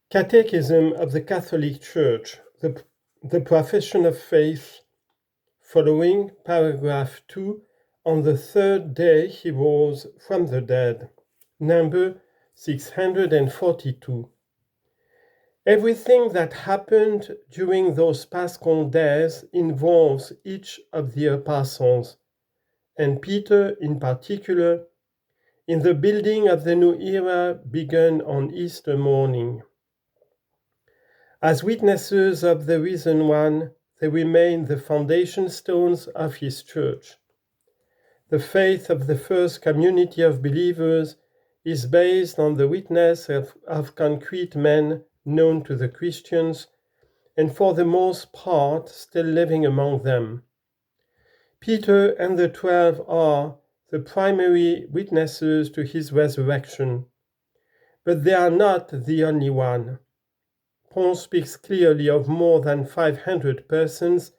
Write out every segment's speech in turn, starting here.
Catechism of the Catholic Church, the Profession of Faith, following paragraph 2, on the third day he rose from the dead, number 642. Everything that happened during those Paschal days involves each of the apostles, and Peter in particular, in the building of the new era begun on Easter morning. As witnesses of the risen one, they remain the foundation stones of his church. The faith of the first community of believers is based on the witness of concrete men known to the Christians, and for the most part still living among them. Peter and the 12 are the primary witnesses to his resurrection, but they are not the only one. Paul speaks clearly of more than 500 persons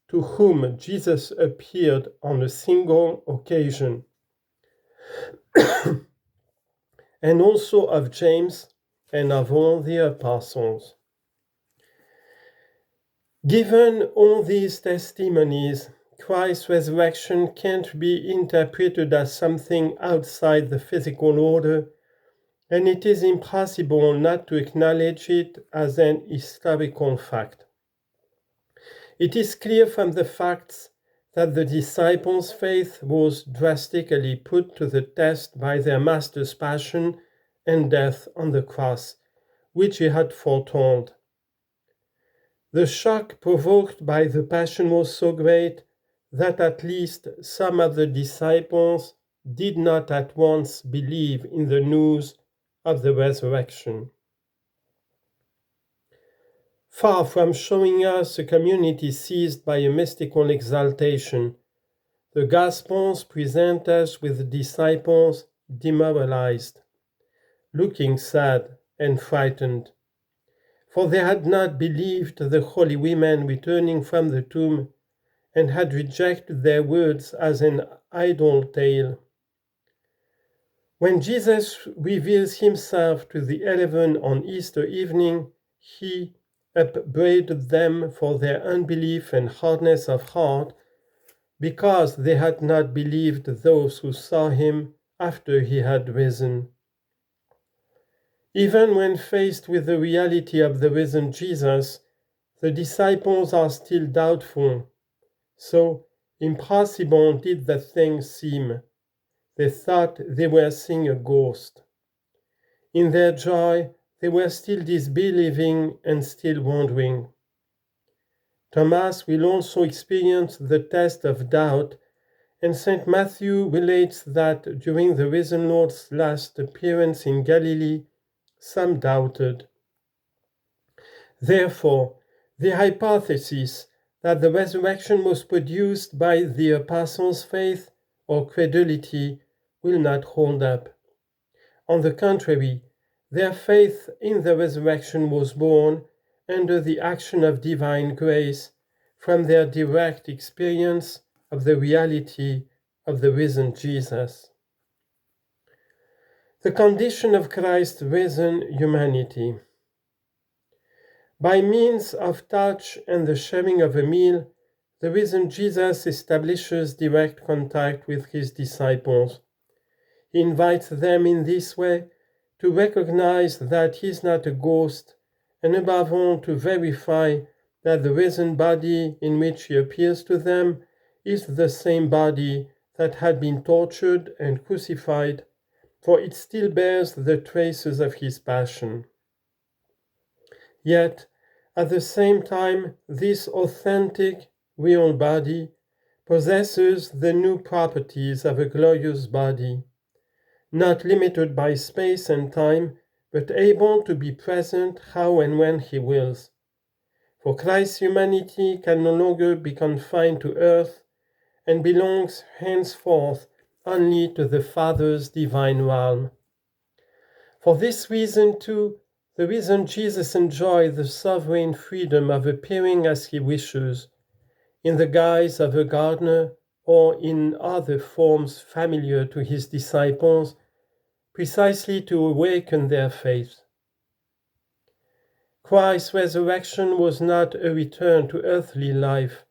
to whom Jesus appeared on a single occasion, and also of James and of all the apostles. Given all these testimonies, Christ's resurrection can't be interpreted as something outside the physical order, and it is impossible not to acknowledge it as an historical fact. It is clear from the facts that the disciples' faith was drastically put to the test by their Master's passion and death on the cross, which he had foretold. The shock provoked by the passion was so great that at least some of the disciples did not at once believe in the news of the resurrection. Far from showing us a community seized by a mystical exaltation, the Gospels present us with disciples demoralized, looking sad and frightened, for they had not believed the holy women returning from the tomb and had rejected their words as an idle tale. When Jesus reveals himself to the 11 on Easter evening, he upbraided them for their unbelief and hardness of heart because they had not believed those who saw him after he had risen. Even when faced with the reality of the risen Jesus, the disciples are still doubtful. So impossible did the thing seem. They thought they were seeing a ghost. In their joy, they were still disbelieving and still wondering. Thomas will also experience the test of doubt, and St. Matthew relates that during the risen Lord's last appearance in Galilee, some doubted. Therefore, the hypothesis that the resurrection was produced by the apostles' faith or credulity will not hold up. On the contrary, their faith in the resurrection was born under the action of divine grace from their direct experience of the reality of the risen Jesus. The condition of Christ's risen humanity. By means of touch and the sharing of a meal, the risen Jesus establishes direct contact with his disciples. He invites them in this way to recognize that he is not a ghost, and above all to verify that the risen body in which he appears to them is the same body that had been tortured and crucified, for it still bears the traces of his passion. Yet, at the same time, this authentic, real body possesses the new properties of a glorious body, not limited by space and time, but able to be present how and when he wills. For Christ's humanity can no longer be confined to earth and belongs henceforth only to the Father's divine realm. For this reason, too, the risen Jesus enjoys the sovereign freedom of appearing as he wishes, in the guise of a gardener or in other forms familiar to his disciples, precisely to awaken their faith. Christ's resurrection was not a return to earthly life,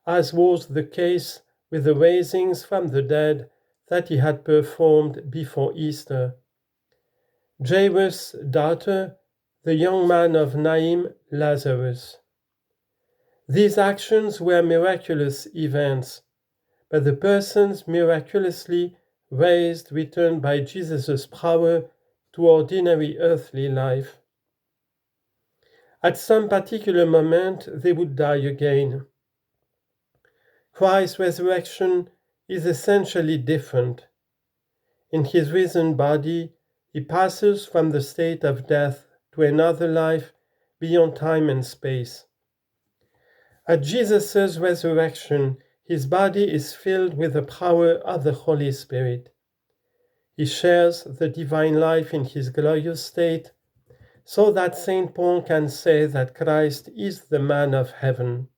as was the case with the raisings from the dead that he had performed before Easter. Jairus' daughter, the young man of Naim, Lazarus. These actions were miraculous events, but the persons miraculously raised returned by Jesus' power to ordinary earthly life. At some particular moment, they would die again. Christ's resurrection is essentially different. In his risen body, he passes from the state of death to another life beyond time and space. At Jesus' resurrection, his body is filled with the power of the Holy Spirit. He shares the divine life in his glorious state, so that St. Paul can say that Christ is the man of heaven.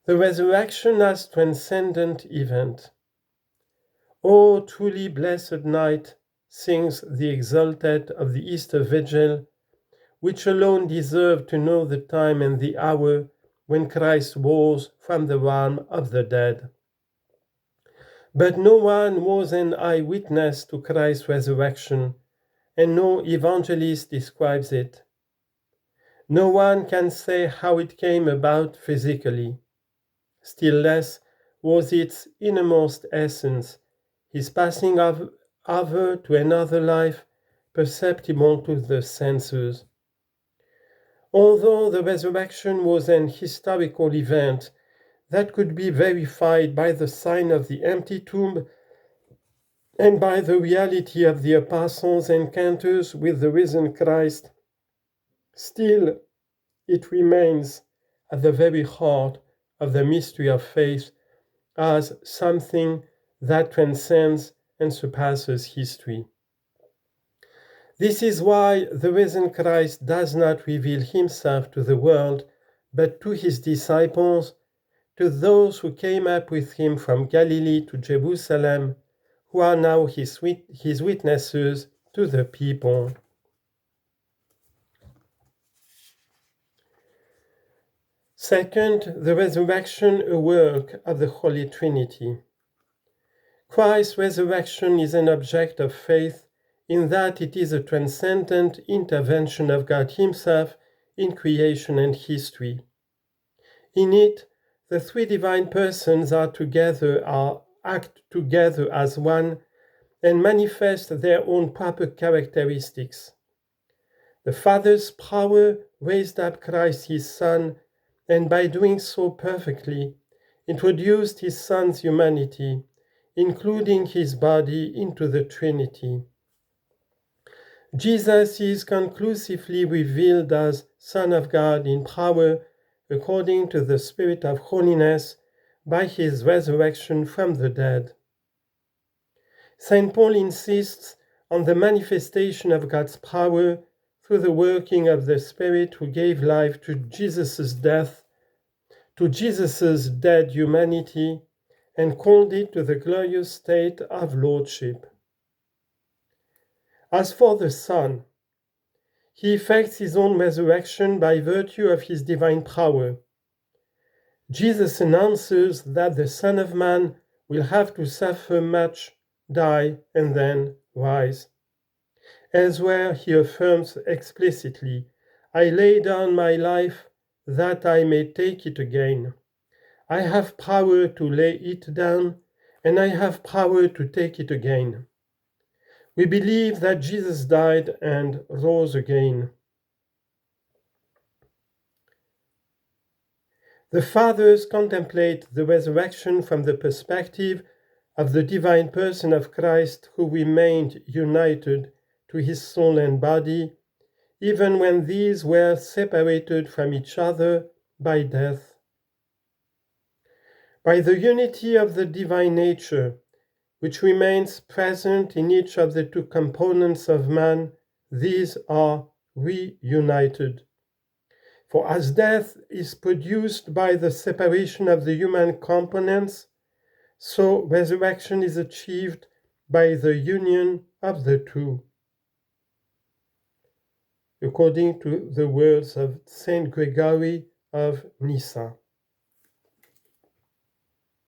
The resurrection as transcendent event. O truly blessed night, sings the exalted of the Easter Vigil, which alone deserve to know the time and the hour when Christ rose from the realm of the dead. But no one was an eyewitness to Christ's resurrection, and no evangelist describes it. No one can say how it came about physically. Still less was its innermost essence, his passing over to another life, perceptible to the senses. Although the resurrection was an historical event that could be verified by the sign of the empty tomb and by the reality of the apostles' encounters with the risen Christ, still it remains at the very heart of the mystery of faith as something that transcends and surpasses history. This is why the risen Christ does not reveal himself to the world, but to his disciples, to those who came up with him from Galilee to Jerusalem, who are now his witnesses to the people. Second, the resurrection, a work of the Holy Trinity. Christ's resurrection is an object of faith in that it is a transcendent intervention of God Himself in creation and history. In it, the three divine persons act together as one and manifest their own proper characteristics. The Father's power raised up Christ His Son, and by doing so perfectly, introduced His Son's humanity, including His body, into the Trinity. Jesus is conclusively revealed as Son of God in power, according to the Spirit of holiness, by His resurrection from the dead. St. Paul insists on the manifestation of God's power through the working of the Spirit who gave life to Jesus' death, to Jesus' dead humanity, and called it to the glorious state of Lordship. As for the Son, He effects His own resurrection by virtue of His divine power. Jesus announces that the Son of Man will have to suffer much, die, and then rise. Elsewhere he affirms explicitly, I lay down my life that I may take it again. I have power to lay it down, and I have power to take it again. We believe that Jesus died and rose again. The Fathers contemplate the resurrection from the perspective of the divine person of Christ who remained united to his soul and body, even when these were separated from each other by death. By the unity of the divine nature, which remains present in each of the two components of man, these are reunited. For as death is produced by the separation of the human components, so resurrection is achieved by the union of the two. according to the words of Saint Gregory of Nyssa.